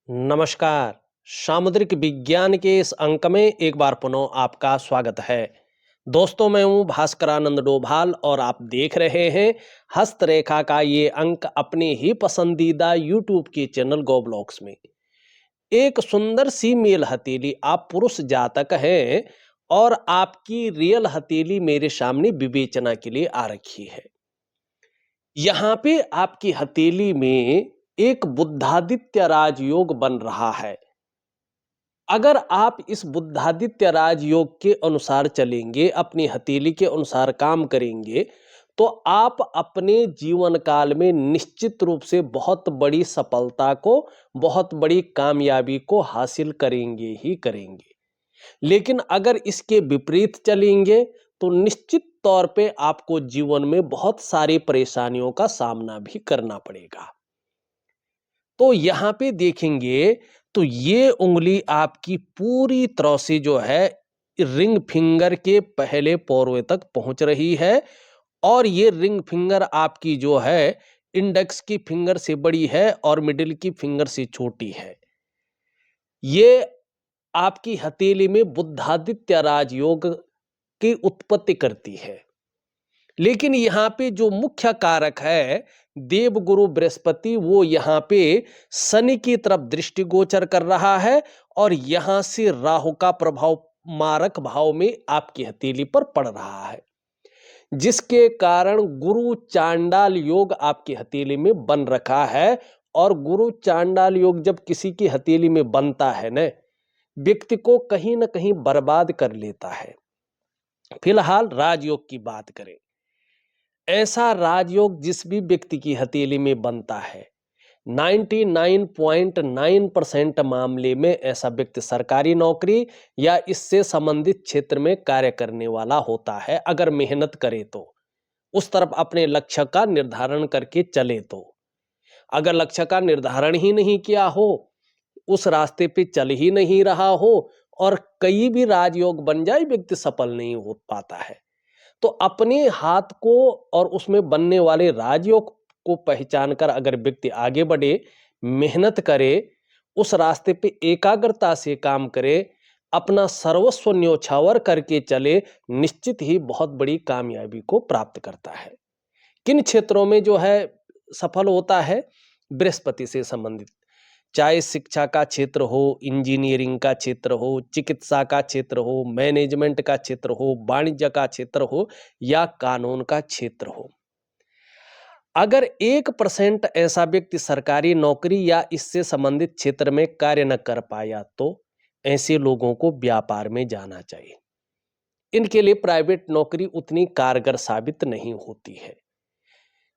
नमस्कार। सामुद्रिक विज्ञान के इस अंक में एक बार पुनः आपका स्वागत है। दोस्तों, मैं हूं भास्करानंद डोभाल और आप देख रहे हैं हस्तरेखा का ये अंक अपने ही पसंदीदा यूट्यूब के चैनल गो ब्लॉग्स में। एक सुंदर सी मेल हथेली, आप पुरुष जातक हैं और आपकी रियल हथेली मेरे सामने विवेचना के लिए आ रखी है। यहाँ पे आपकी हथेली में एक बुद्धादित्य राजयोग बन रहा है। अगर आप इस बुद्धादित्य राजयोग के अनुसार चलेंगे, अपनी हथेली के अनुसार काम करेंगे, तो आप अपने जीवन काल में निश्चित रूप से बहुत बड़ी सफलता को, बहुत बड़ी कामयाबी को हासिल करेंगे ही करेंगे। लेकिन अगर इसके विपरीत चलेंगे, तो निश्चित तौर पे आपको जीवन में बहुत सारी परेशानियों का सामना भी करना पड़ेगा। तो यहाँ पे देखेंगे तो ये उंगली आपकी पूरी तरह से जो है रिंग फिंगर के पहले पोरवे तक पहुंच रही है और ये रिंग फिंगर आपकी जो है इंडेक्स की फिंगर से बड़ी है और मिडिल की फिंगर से छोटी है। ये आपकी हथेली में बुद्धादित्य राजयोग की उत्पत्ति करती है। लेकिन यहाँ पे जो मुख्य कारक है देवगुरु बृहस्पति, वो यहाँ पे शनि की तरफ दृष्टिगोचर कर रहा है और यहाँ से राहु का प्रभाव मारक भाव में आपकी हथेली पर पड़ रहा है, जिसके कारण गुरु चांडाल योग आपकी हथेली में बन रखा है। और गुरु चांडाल योग जब किसी की हथेली में बनता है न, व्यक्ति को कहीं ना कहीं बर्बाद कर लेता है। फिलहाल राजयोग की बात करें, ऐसा राजयोग जिस भी व्यक्ति की हथेली में बनता है, 99.9% मामले में ऐसा व्यक्ति सरकारी नौकरी या इससे संबंधित क्षेत्र में कार्य करने वाला होता है। अगर मेहनत करे तो, उस तरफ अपने लक्ष्य का निर्धारण करके चले तो। अगर लक्ष्य का निर्धारण ही नहीं किया हो, उस रास्ते पे चल ही नहीं रहा हो और कई भी राजयोग बन जाए, व्यक्ति सफल नहीं हो पाता है। तो अपने हाथ को और उसमें बनने वाले राजयोग को पहचान कर अगर व्यक्ति आगे बढ़े, मेहनत करे, उस रास्ते पे एकाग्रता से काम करे, अपना सर्वस्व न्योछावर करके चले, निश्चित ही बहुत बड़ी कामयाबी को प्राप्त करता है। किन क्षेत्रों में जो है सफल होता है? बृहस्पति से संबंधित, चाहे शिक्षा का क्षेत्र हो, इंजीनियरिंग का क्षेत्र हो, चिकित्सा का क्षेत्र हो, मैनेजमेंट का क्षेत्र हो, वाणिज्य का क्षेत्र हो या कानून का क्षेत्र हो। अगर 1% ऐसा व्यक्ति सरकारी नौकरी या इससे संबंधित क्षेत्र में कार्य न कर पाया, तो ऐसे लोगों को व्यापार में जाना चाहिए। इनके लिए प्राइवेट नौकरी उतनी कारगर साबित नहीं होती है।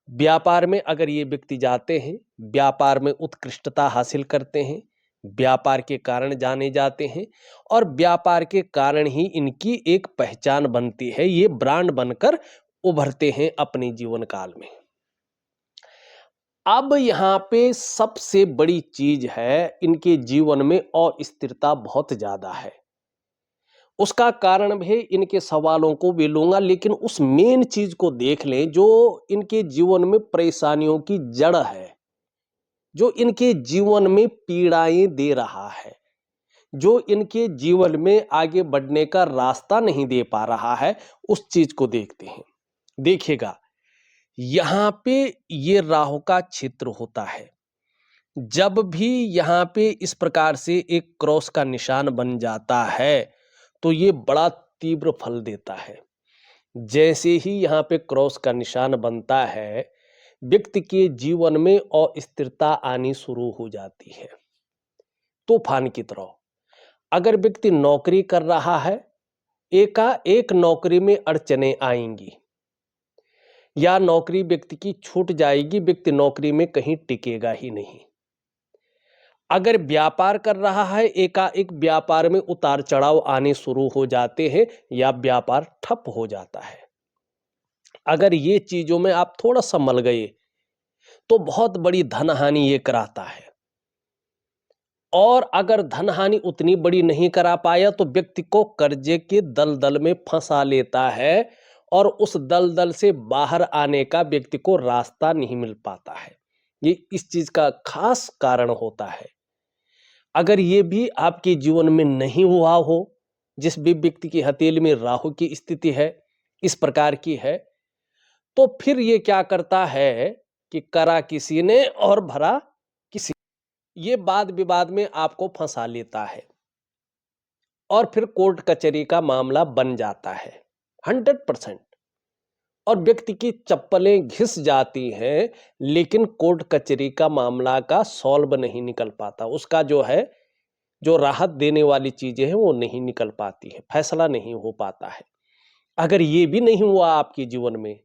व्यापार में अगर ये व्यक्ति जाते हैं, व्यापार में उत्कृष्टता हासिल करते हैं, व्यापार के कारण जाने जाते हैं और व्यापार के कारण ही इनकी एक पहचान बनती है, ये ब्रांड बनकर उभरते हैं अपने जीवन काल में। अब यहाँ पे सबसे बड़ी चीज है, इनके जीवन में अस्थिरता बहुत ज्यादा है। उसका कारण भी इनके सवालों को भी लूंगा, लेकिन उस मेन चीज को देख लें जो इनके जीवन में परेशानियों की जड़ है, जो इनके जीवन में पीड़ाएं दे रहा है, जो इनके जीवन में आगे बढ़ने का रास्ता नहीं दे पा रहा है, उस चीज को देखते हैं। देखिएगा, यहां पे ये राहु का क्षेत्र होता है। जब भी यहाँ पे इस प्रकार से एक क्रॉस का निशान बन जाता है, तो ये बड़ा तीव्र फल देता है। जैसे ही यहाँ पे क्रॉस का निशान बनता है, व्यक्ति के जीवन में अस्थिरता आनी शुरू हो जाती है, तूफान की तरह। अगर व्यक्ति नौकरी कर रहा है, एकाएक नौकरी में अड़चने आएंगी या नौकरी व्यक्ति की छूट जाएगी, व्यक्ति नौकरी में कहीं टिकेगा ही नहीं। अगर व्यापार कर रहा है, एकाएक व्यापार में उतार चढ़ाव आने शुरू हो जाते हैं या व्यापार ठप हो जाता है। अगर ये चीजों में आप थोड़ा सा मल गए, तो बहुत बड़ी धन हानि ये कराता है। और अगर धन हानि उतनी बड़ी नहीं करा पाया, तो व्यक्ति को कर्जे के दलदल में फंसा लेता है और उस दलदल से बाहर आने का व्यक्ति को रास्ता नहीं मिल पाता है। ये इस चीज का खास कारण होता है। अगर ये भी आपके जीवन में नहीं हुआ हो, जिस भी व्यक्ति की हथेली में राहु की स्थिति है, इस प्रकार की है, तो फिर ये क्या करता है कि करा किसी ने और भरा किसी, ये वाद विवाद में आपको फंसा लेता है और फिर कोर्ट कचहरी का मामला बन जाता है 100%। और व्यक्ति की चप्पलें घिस जाती हैं, लेकिन कोर्ट कचहरी का मामला का सॉल्व नहीं निकल पाता, उसका जो है, जो राहत देने वाली चीजें हैं वो नहीं निकल पाती है, फैसला नहीं हो पाता है। अगर ये भी नहीं हुआ आपके जीवन में,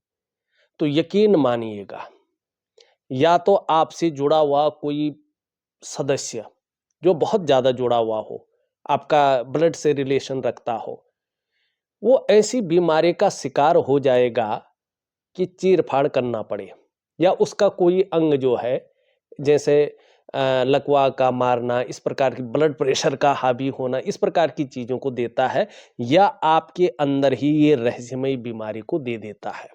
तो यकीन मानिएगा, या तो आपसे जुड़ा हुआ कोई सदस्य जो बहुत ज्यादा जुड़ा हुआ हो, आपका ब्लड से रिलेशन रखता हो, वो ऐसी बीमारी का शिकार हो जाएगा कि चीर-फाड़ करना पड़े, या उसका कोई अंग जो है, जैसे लकवा का मारना, इस प्रकार की ब्लड प्रेशर का हावी होना, इस प्रकार की चीज़ों को देता है, या आपके अंदर ही ये रहस्यमयी बीमारी को दे देता है।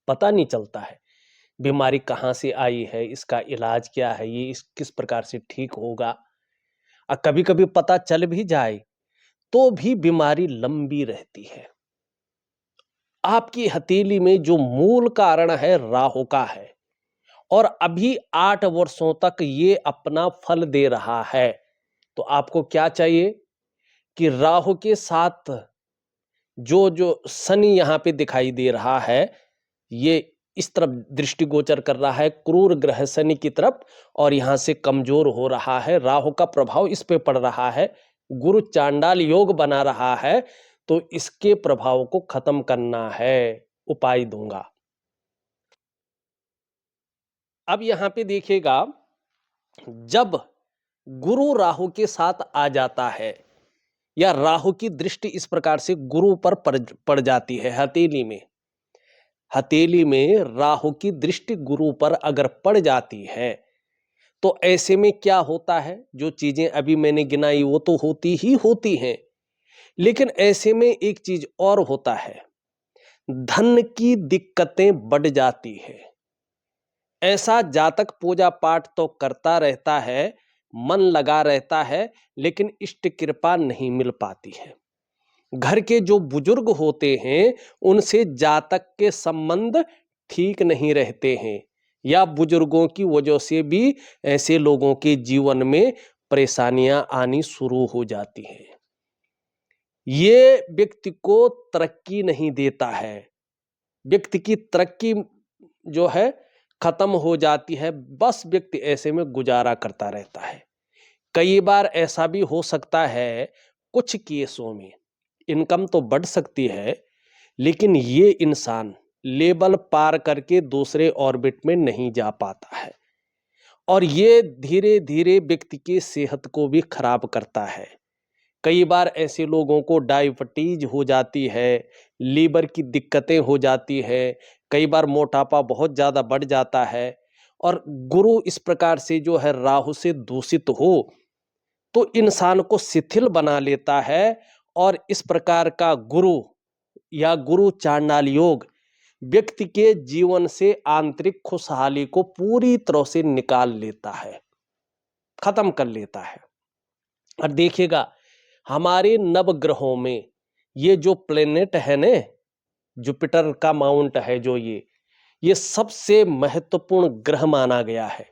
पता नहीं चलता है, बीमारी कहाँ से आई है, इसका इलाज क्या है, ये किस प्रकार से ठीक होगा। कभी-कभी पता चल भी जाए, तो भी बीमारी लंबी रहती है। आपकी हथेली में जो मूल कारण है, राहु का है, और अभी 8 वर्षों तक ये अपना फल दे रहा है। तो आपको क्या चाहिए कि राहु के साथ जो शनि यहाँ पे दिखाई दे रहा है, ये इस तरफ दृष्टिगोचर कर रहा है, क्रूर ग्रह शनि की तरफ, और यहाँ से कमजोर हो रहा है, राहु का प्रभाव इस पे पड़ रहा है, गुरु चांडाल योग बना रहा है, तो इसके प्रभाव को खत्म करना है, उपाय दूंगा। अब यहाँ पे देखिएगा, जब गुरु राहु के साथ आ जाता है, या राहु की दृष्टि इस प्रकार से गुरु पर पड़ जाती है, हथेली में राहु की दृष्टि गुरु पर अगर पड़ जाती है, तो ऐसे में क्या होता है, जो चीजें अभी मैंने गिनाई वो तो होती ही होती हैं, लेकिन ऐसे में एक चीज और होता है, धन की दिक्कतें बढ़ जाती है। ऐसा जातक पूजा पाठ तो करता रहता है, मन लगा रहता है, लेकिन इष्ट कृपा नहीं मिल पाती है। घर के जो बुजुर्ग होते हैं, उनसे जातक के संबंध ठीक नहीं रहते हैं, या बुजुर्गों की वजह से भी ऐसे लोगों के जीवन में परेशानियां आनी शुरू हो जाती हैं। ये व्यक्ति को तरक्की नहीं देता है, व्यक्ति की तरक्की जो है खत्म हो जाती है, बस व्यक्ति ऐसे में गुजारा करता रहता है। कई बार ऐसा भी हो सकता है, कुछ केसों में इनकम तो बढ़ सकती है, लेकिन ये इंसान लेवल पार करके दूसरे ऑर्बिट में नहीं जा पाता है, और ये धीरे धीरे व्यक्ति की सेहत को भी खराब करता है। कई बार ऐसे लोगों को डायबिटीज हो जाती है, लीवर की दिक्कतें हो जाती है, कई बार मोटापा बहुत ज़्यादा बढ़ जाता है, और गुरु इस प्रकार से जो है राहु से दूषित हो, तो इंसान को शिथिल बना लेता है, और इस प्रकार का गुरु या गुरु चांडाल योग व्यक्ति के जीवन से आंतरिक खुशहाली को पूरी तरह से निकाल लेता है, खत्म कर लेता है। और देखिएगा, हमारे नवग्रहों में ये जो प्लेनेट है ने, जुपिटर का माउंट है जो ये सबसे महत्वपूर्ण ग्रह माना गया है।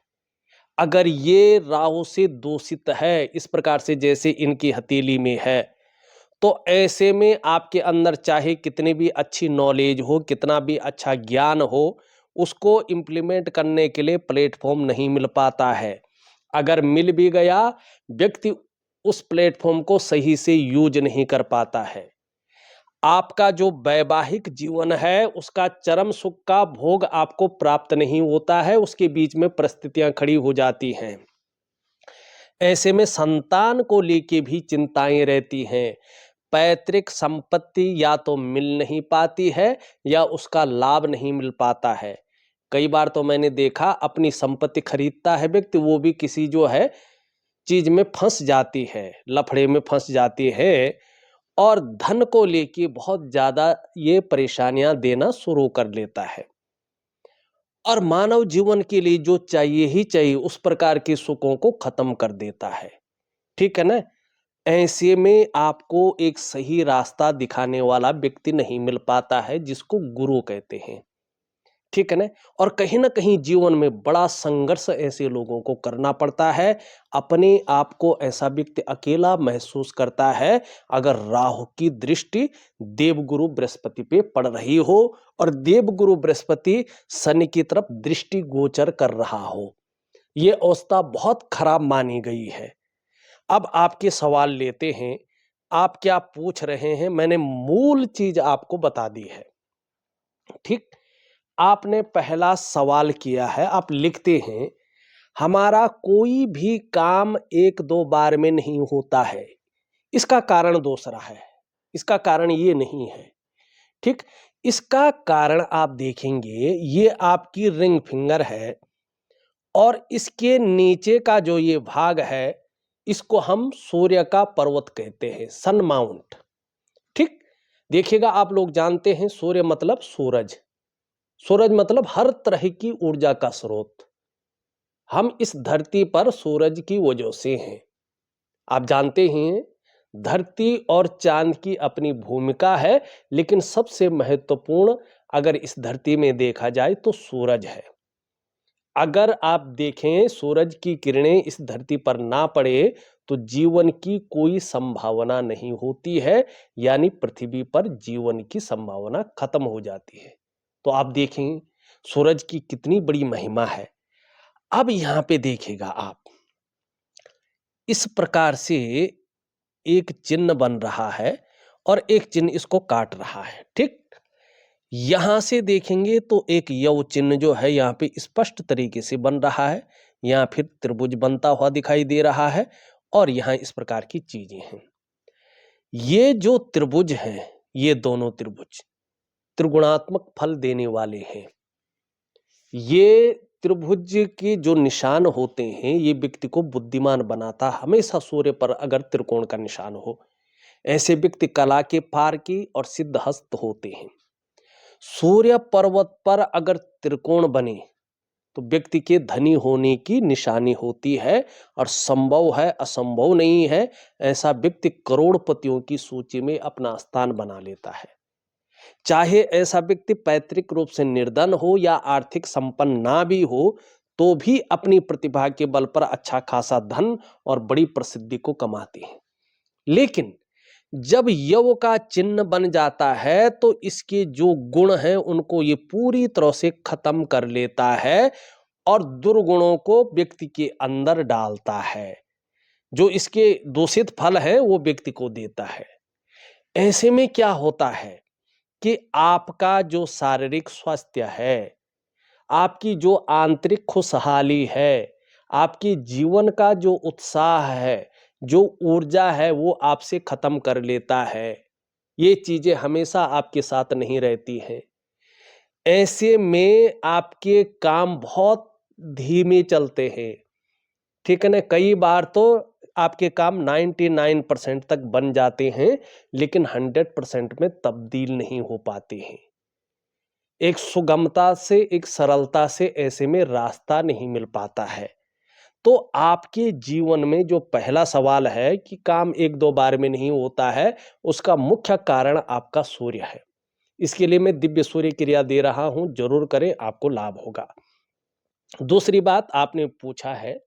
अगर ये राहु से दूषित है, इस प्रकार से जैसे इनकी हथेली में है, तो ऐसे में आपके अंदर चाहे कितनी भी अच्छी नॉलेज हो, कितना भी अच्छा ज्ञान हो, उसको इम्प्लीमेंट करने के लिए प्लेटफॉर्म नहीं मिल पाता है। अगर मिल भी गया, व्यक्ति उस प्लेटफॉर्म को सही से यूज नहीं कर पाता है। आपका जो वैवाहिक जीवन है, उसका चरम सुख का भोग आपको प्राप्त नहीं होता है, उसके बीच में परिस्थितियां खड़ी हो जाती हैं। ऐसे में संतान को लेके भी चिंताएं रहती हैं। पैतृक संपत्ति या तो मिल नहीं पाती है, या उसका लाभ नहीं मिल पाता है। कई बार तो मैंने देखा, अपनी संपत्ति खरीदता है व्यक्ति, वो भी किसी जो है चीज में फंस जाती है, लफड़े में फंस जाती है, और धन को लेके बहुत ज्यादा ये परेशानियां देना शुरू कर लेता है। और मानव जीवन के लिए जो चाहिए ही चाहिए, उस प्रकार के सुखों को खत्म कर देता है। ठीक है ना? ऐसे में आपको एक सही रास्ता दिखाने वाला व्यक्ति नहीं मिल पाता है जिसको गुरु कहते हैं। ठीक है ना? और कहीं न कहीं जीवन में बड़ा संघर्ष ऐसे लोगों को करना पड़ता है। अपने आप को ऐसा व्यक्ति अकेला महसूस करता है अगर राहु की दृष्टि देवगुरु बृहस्पति पे पड़ रही हो और देवगुरु बृहस्पति शनि की तरफ दृष्टि गोचर कर रहा हो। ये अवस्था बहुत खराब मानी गई है। अब आपके सवाल लेते हैं। आप क्या पूछ रहे हैं? मैंने मूल चीज़ आपको बता दी है। ठीक? आपने पहला सवाल किया है, आप लिखते हैं, हमारा कोई भी काम 1-2 बार में नहीं होता है। इसका कारण दूसरा है। इसका कारण ये नहीं है। ठीक? इसका कारण आप देखेंगे, ये आपकी रिंग फिंगर है और इसके नीचे का जो ये भाग है, इसको हम सूर्य का पर्वत कहते हैं, सन माउंट। ठीक? देखिएगा, आप लोग जानते हैं सूर्य मतलब सूरज। सूरज मतलब हर तरह की ऊर्जा का स्रोत। हम इस धरती पर सूरज की वजह से हैं। आप जानते हैं, धरती और चांद की अपनी भूमिका है, लेकिन सबसे महत्वपूर्ण अगर इस धरती में देखा जाए तो सूरज है। अगर आप देखें, सूरज की किरणें इस धरती पर ना पड़े तो जीवन की कोई संभावना नहीं होती है, यानी पृथ्वी पर जीवन की संभावना खत्म हो जाती है। तो आप देखें सूरज की कितनी बड़ी महिमा है। अब यहां पे देखिएगा आप, इस प्रकार से एक चिन्ह बन रहा है और एक चिन्ह इसको काट रहा है। ठीक? यहां से देखेंगे तो एक यव चिन्ह जो है यहां पे स्पष्ट तरीके से बन रहा है। यहां फिर त्रिभुज बनता हुआ दिखाई दे रहा है और यहां इस प्रकार की चीजें हैं। ये जो त्रिभुज हैं, ये दोनों त्रिभुज त्रिगुणात्मक फल देने वाले हैं। ये त्रिभुज के जो निशान होते हैं, ये व्यक्ति को बुद्धिमान बनाता। हमेशा सूर्य पर अगर त्रिकोण का निशान हो, ऐसे व्यक्ति कला के पारखी और सिद्धहस्त होते हैं। सूर्य पर्वत पर अगर त्रिकोण बने तो व्यक्ति के धनी होने की निशानी होती है और संभव है, असंभव नहीं है, ऐसा व्यक्ति करोड़पतियों की सूची में अपना स्थान बना लेता है। चाहे ऐसा व्यक्ति पैतृक रूप से निर्धन हो या आर्थिक संपन्न ना भी हो, तो भी अपनी प्रतिभा के बल पर अच्छा खासा धन और बड़ी प्रसिद्धि को कमाते हैं। लेकिन जब यव का चिन्ह बन जाता है तो इसके जो गुण हैं उनको ये पूरी तरह से खत्म कर लेता है और दुर्गुणों को व्यक्ति के अंदर डालता है। जो इसके दूषित फल है वो व्यक्ति को देता है। ऐसे में क्या होता है कि आपका जो शारीरिक स्वास्थ्य है, आपकी जो आंतरिक खुशहाली है, आपकी जीवन का जो उत्साह है, जो ऊर्जा है, वो आपसे खत्म कर लेता है। ये चीजें हमेशा आपके साथ नहीं रहती हैं। ऐसे में आपके काम बहुत धीमे चलते हैं। ठीक है ना? कई बार तो आपके काम 99% तक बन जाते हैं, लेकिन 100% में तब्दील नहीं हो पाते हैं। एक सुगमता से, एक सरलता से ऐसे में रास्ता नहीं मिल पाता है। तो आपके जीवन में जो पहला सवाल है कि काम 1-2 बार में नहीं होता है, उसका मुख्य कारण आपका सूर्य है। इसके लिए मैं दिव्य सूर्य क्रिया दे रहा हूं, जरूर करें, आपको लाभ होगा। दूसरी बात आपने पूछा है,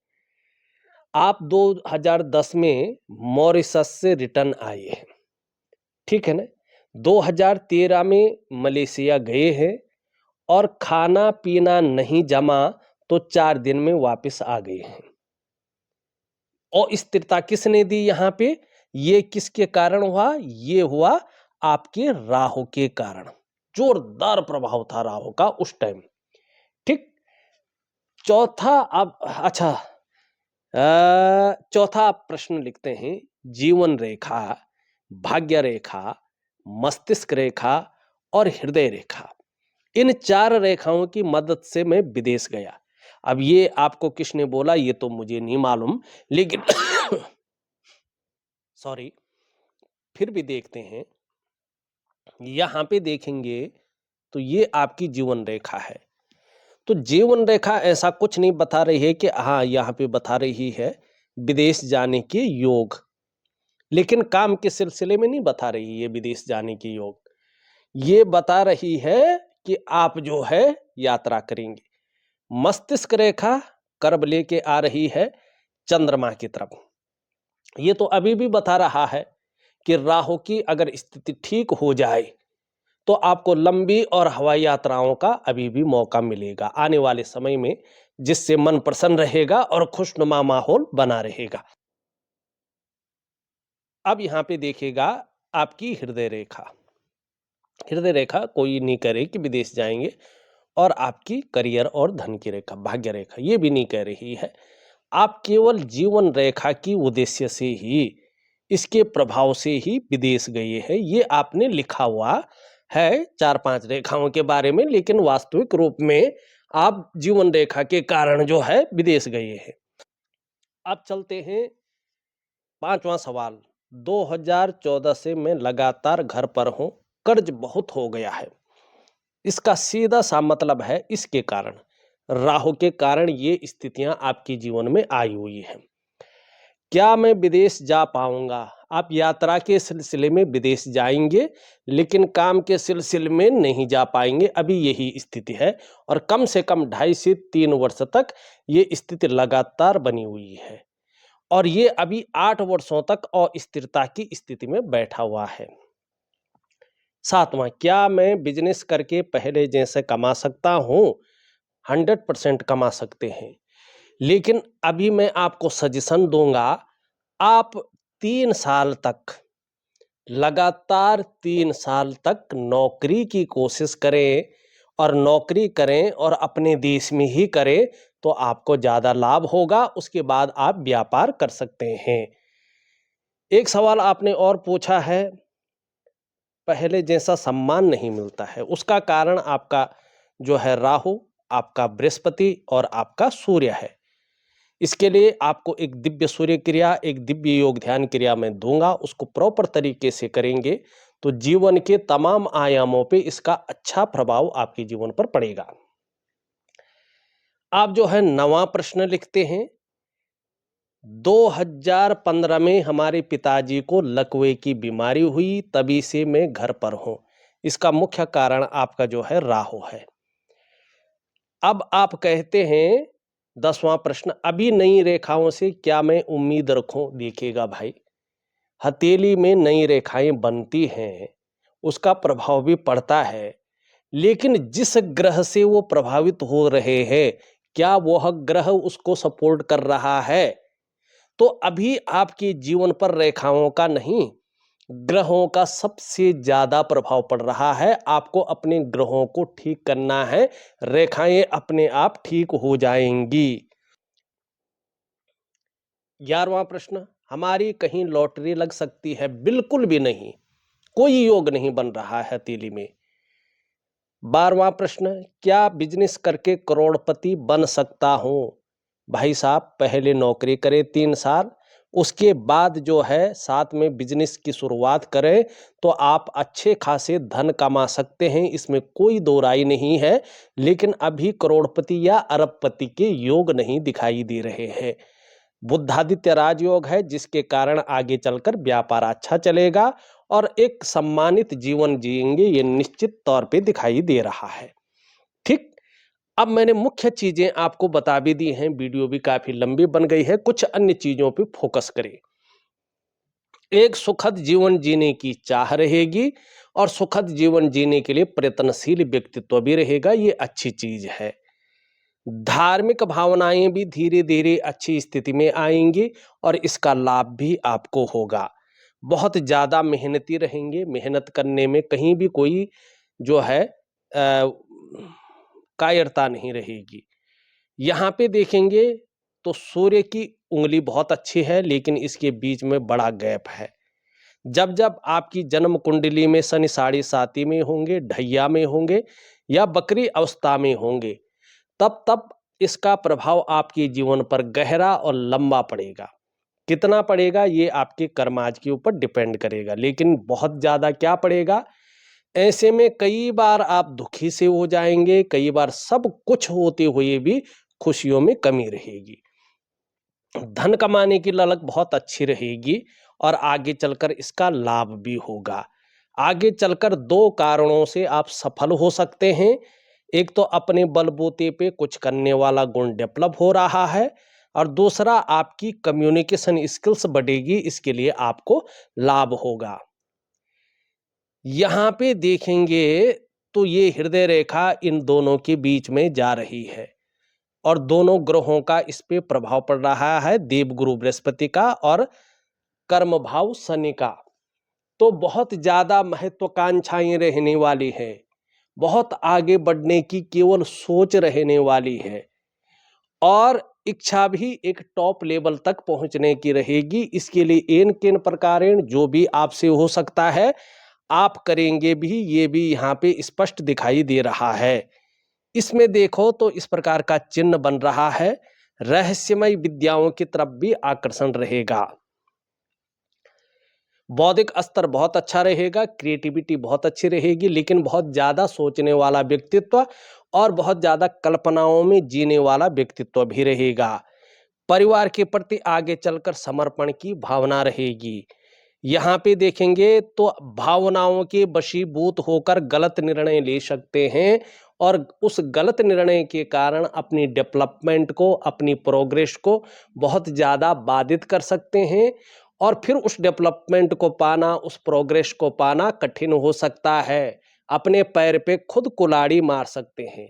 आप 2010 में मॉरिशस से रिटर्न आए हैं। ठीक है ना? 2013 में मलेशिया गए हैं और खाना पीना नहीं जमा तो 4 दिन में वापस आ गए हैं। और स्थिरता किसने दी यहां पे? ये किसके कारण हुआ? ये हुआ आपके राहु के कारण। जोरदार प्रभाव था राहु का उस टाइम। ठीक? चौथा, अब अच्छा, चौथा आप प्रश्न लिखते हैं, जीवन रेखा, भाग्य रेखा, मस्तिष्क रेखा और हृदय रेखा। इन 4 रेखाओं की मदद से मैं विदेश गया। अब ये आपको किसने बोला ये तो मुझे नहीं मालूम, लेकिन सॉरी, फिर भी देखते हैं। यहां पे देखेंगे तो ये आपकी जीवन रेखा है। तो जीवन रेखा ऐसा कुछ नहीं बता रही है कि हाँ यहाँ पे बता रही है विदेश जाने के योग, लेकिन काम के सिलसिले में नहीं बता रही है विदेश जाने के योग। ये बता रही है कि आप जो है यात्रा करेंगे। मस्तिष्क रेखा कर्ब लेके आ रही है चंद्रमा की तरफ। ये तो अभी भी बता रहा है कि राहु की अगर स्थिति ठीक हो जाए तो आपको लंबी और हवाई यात्राओं का अभी भी मौका मिलेगा आने वाले समय में, जिससे मन प्रसन्न रहेगा और खुशनुमा माहौल बना रहेगा। अब यहां पे देखिएगा आपकी हृदय रेखा। हृदय रेखा कोई नहीं करे कि विदेश जाएंगे, और आपकी करियर और धन की रेखा, भाग्य रेखा, ये भी नहीं कह रही है। आप केवल जीवन रेखा की उद्देश्य से ही, इसके प्रभाव से ही विदेश गए हैं। ये आपने लिखा हुआ है 4-5 रेखाओं के बारे में, लेकिन वास्तविक रूप में आप जीवन रेखा के कारण जो है विदेश गए हैं। अब चलते हैं 5वां सवाल। 2014 से मैं लगातार घर पर हूं, कर्ज बहुत हो गया है। इसका सीधा सा मतलब है इसके कारण, राहु के कारण ये स्थितियां आपके जीवन में आई हुई हैं। क्या मैं विदेश जा पाऊंगा? आप यात्रा के सिलसिले में विदेश जाएंगे, लेकिन काम के सिलसिले में नहीं जा पाएंगे, अभी यही स्थिति है। और कम से कम 2.5 से 3 वर्ष तक ये स्थिति लगातार बनी हुई है, और ये अभी 8 वर्षों तक अस्थिरता की स्थिति में बैठा हुआ है। 7वां, क्या मैं बिजनेस करके पहले जैसे कमा सकता हूं? 100% कमा सकते हैं, लेकिन अभी मैं आपको सजेशन दूंगा, आप 3 साल तक, लगातार 3 साल तक नौकरी की कोशिश करें, और नौकरी करें और अपने देश में ही करें, तो आपको ज्यादा लाभ होगा। उसके बाद आप व्यापार कर सकते हैं। एक सवाल आपने और पूछा है, पहले जैसा सम्मान नहीं मिलता है, उसका कारण आपका जो है राहु, आपका बृहस्पति और आपका सूर्य है। इसके लिए आपको एक दिव्य सूर्य क्रिया, एक दिव्य योग ध्यान क्रिया मैं दूंगा, उसको प्रॉपर तरीके से करेंगे तो जीवन के तमाम आयामों पे इसका अच्छा प्रभाव आपके जीवन पर पड़ेगा। आप जो है 9वां प्रश्न लिखते हैं। 2015 में हमारे पिताजी को लकवे की बीमारी हुई, तभी से मैं घर पर हूं। इसका मुख्य कारण आपका जो है राहु है। अब आप कहते हैं 10वां प्रश्न, अभी नई रेखाओं से क्या मैं उम्मीद रखूं? देखिएगा भाई, हथेली में नई रेखाएं बनती हैं, उसका प्रभाव भी पड़ता है, लेकिन जिस ग्रह से वो प्रभावित हो रहे हैं, क्या वह ग्रह उसको सपोर्ट कर रहा है? तो अभी आपके जीवन पर रेखाओं का नहीं, ग्रहों का सबसे ज्यादा प्रभाव पड़ रहा है। आपको अपने ग्रहों को ठीक करना है, रेखाएं अपने आप ठीक हो जाएंगी। 11वां प्रश्न, हमारी कहीं लॉटरी लग सकती है? बिल्कुल भी नहीं, कोई योग नहीं बन रहा है हथेली में। 12वां प्रश्न, क्या बिजनेस करके करोड़पति बन सकता हूं? भाई साहब, पहले नौकरी करें 3 साल, उसके बाद जो है साथ में बिजनेस की शुरुआत करें, तो आप अच्छे खासे धन कमा सकते हैं, इसमें कोई दो राय नहीं है। लेकिन अभी करोड़पति या अरबपति के योग नहीं दिखाई दे रहे हैं। बुद्धादित्य राजयोग है, जिसके कारण आगे चलकर व्यापार अच्छा चलेगा और एक सम्मानित जीवन जिएंगे, ये निश्चित तौर पे दिखाई दे रहा है। ठीक, अब मैंने मुख्य चीजें आपको बता भी दी हैं, वीडियो भी काफी लंबी बन गई है, कुछ अन्य चीजों पे फोकस करें। एक सुखद जीवन जीने की चाह रहेगी, और सुखद जीवन जीने के लिए प्रयत्नशील व्यक्तित्व भी रहेगा, ये अच्छी चीज है। धार्मिक भावनाएं भी धीरे धीरे अच्छी स्थिति में आएंगी, और इसका लाभ भी आपको होगा। बहुत ज्यादा मेहनती रहेंगे, मेहनत करने में कहीं भी कोई जो है कायरता नहीं रहेगी। यहाँ पे देखेंगे तो सूर्य की उंगली बहुत अच्छी है, लेकिन इसके बीच में बड़ा गैप है। जब जब आपकी जन्म कुंडली में शनि 7.5 में होंगे, ढैया में होंगे या बकरी अवस्था में होंगे, तब तब इसका प्रभाव आपके जीवन पर गहरा और लंबा पड़ेगा। कितना पड़ेगा ये आपके कर्माज के ऊपर डिपेंड करेगा, लेकिन बहुत ज्यादा क्या पड़ेगा। ऐसे में कई बार आप दुखी से हो जाएंगे, कई बार सब कुछ होते हुए भी खुशियों में कमी रहेगी। धन कमाने की ललक बहुत अच्छी रहेगी और आगे चलकर इसका लाभ भी होगा। आगे चलकर 2 कारणों से आप सफल हो सकते हैं। एक तो अपने बलबूते पे कुछ करने वाला गुण डेवलप हो रहा है और दूसरा आपकी कम्युनिकेशन स्किल्स बढ़ेगी, इसके लिए आपको लाभ होगा। यहाँ पे देखेंगे तो ये हृदय रेखा इन दोनों के बीच में जा रही है और दोनों ग्रहों का इस पे प्रभाव पड़ रहा है, देवगुरु बृहस्पति का और कर्म भाव शनि का। तो बहुत ज्यादा महत्वाकांक्षाएं रहने वाली है, बहुत आगे बढ़ने की केवल सोच रहने वाली है और इच्छा भी एक टॉप लेवल तक पहुंचने की रहेगी। इसके लिए इन किन प्रकारेण जो भी आपसे हो सकता है आप करेंगे भी, ये भी यहाँ पे स्पष्ट दिखाई दे रहा है। इसमें देखो तो इस प्रकार का चिन्ह बन रहा है, रहस्यमय विद्याओं की तरफ भी आकर्षण रहेगा। बौद्धिक स्तर बहुत अच्छा रहेगा, क्रिएटिविटी बहुत अच्छी रहेगी, लेकिन बहुत ज्यादा सोचने वाला व्यक्तित्व और बहुत ज्यादा कल्पनाओं में जीने वाला व्यक्तित्व भी रहेगा। परिवार के प्रति आगे चलकर समर्पण की भावना रहेगी। यहाँ पे देखेंगे तो भावनाओं के वशीभूत होकर गलत निर्णय ले सकते हैं और उस गलत निर्णय के कारण अपनी डेवलपमेंट को, अपनी प्रोग्रेस को बहुत ज़्यादा बाधित कर सकते हैं और फिर उस डेवलपमेंट को पाना, उस प्रोग्रेस को पाना कठिन हो सकता है। अपने पैर पे खुद कुल्हाड़ी मार सकते हैं।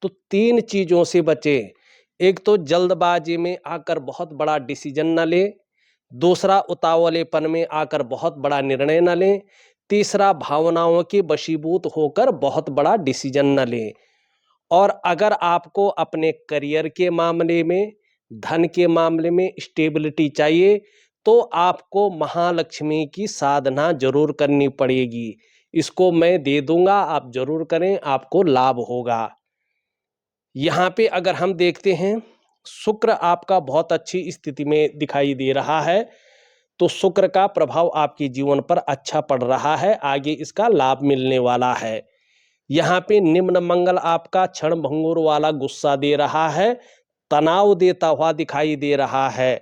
तो 3 चीज़ों से बचें। एक तो जल्दबाजी में आकर बहुत बड़ा डिसीजन न लें, दूसरा उतावलेपन में आकर बहुत बड़ा निर्णय न लें, तीसरा भावनाओं के वशीभूत होकर बहुत बड़ा डिसीजन न लें। और अगर आपको अपने करियर के मामले में, धन के मामले में स्टेबिलिटी चाहिए तो आपको महालक्ष्मी की साधना जरूर करनी पड़ेगी। इसको मैं दे दूंगा, आप जरूर करें, आपको लाभ होगा। यहाँ पे अगर हम देखते हैं शुक्र आपका बहुत अच्छी स्थिति में दिखाई दे रहा है, तो शुक्र का प्रभाव आपके जीवन पर अच्छा पड़ रहा है, आगे इसका लाभ मिलने वाला है। यहाँ पे निम्न मंगल आपका क्षण भंगुर वाला गुस्सा दे रहा है, तनाव देता हुआ दिखाई दे रहा है।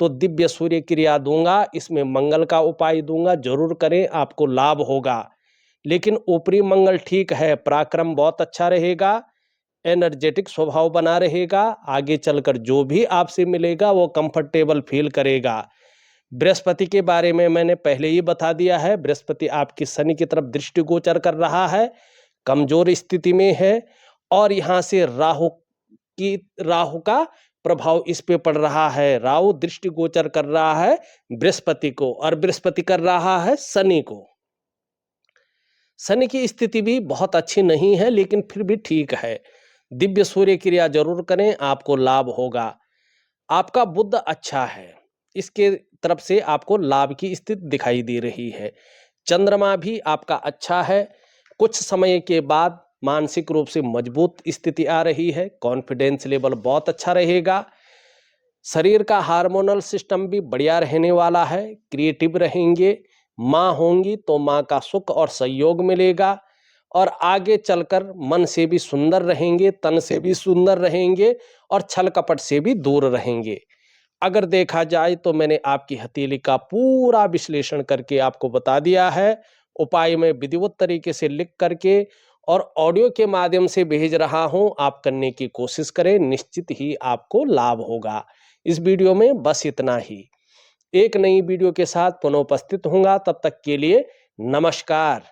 तो दिव्य सूर्य क्रिया दूंगा, इसमें मंगल का उपाय दूंगा, जरूर करें, आपको लाभ होगा। लेकिन ऊपरी मंगल ठीक है, पराक्रम बहुत अच्छा रहेगा, एनर्जेटिक स्वभाव बना रहेगा, आगे चलकर जो भी आपसे मिलेगा वो कंफर्टेबल फील करेगा। बृहस्पति के बारे में मैंने पहले ही बता दिया है, बृहस्पति आपकी शनि की तरफ दृष्टिगोचर कर रहा है, कमजोर स्थिति में है और यहाँ से राहु का प्रभाव इस पे पड़ रहा है। राहु दृष्टिगोचर कर रहा है बृहस्पति को और बृहस्पति कर रहा है शनि को। शनि की स्थिति भी बहुत अच्छी नहीं है, लेकिन फिर भी ठीक है। दिव्य सूर्य क्रिया जरूर करें, आपको लाभ होगा। आपका बुद्ध अच्छा है, इसके तरफ से आपको लाभ की स्थिति दिखाई दे रही है। चंद्रमा भी आपका अच्छा है, कुछ समय के बाद मानसिक रूप से मजबूत स्थिति आ रही है, कॉन्फिडेंस लेवल बहुत अच्छा रहेगा। शरीर का हार्मोनल सिस्टम भी बढ़िया रहने वाला है, क्रिएटिव रहेंगे। माँ होंगी तो माँ का सुख और सहयोग मिलेगा और आगे चलकर मन से भी सुंदर रहेंगे, तन से भी सुंदर रहेंगे और छल कपट से भी दूर रहेंगे। अगर देखा जाए तो मैंने आपकी हथेली का पूरा विश्लेषण करके आपको बता दिया है। उपाय में विधिवत तरीके से लिख करके और ऑडियो के माध्यम से भेज रहा हूं, आप करने की कोशिश करें, निश्चित ही आपको लाभ होगा। इस वीडियो में बस इतना ही। एक नई वीडियो के साथ पुनः उपस्थित होऊंगा, तब तक के लिए नमस्कार।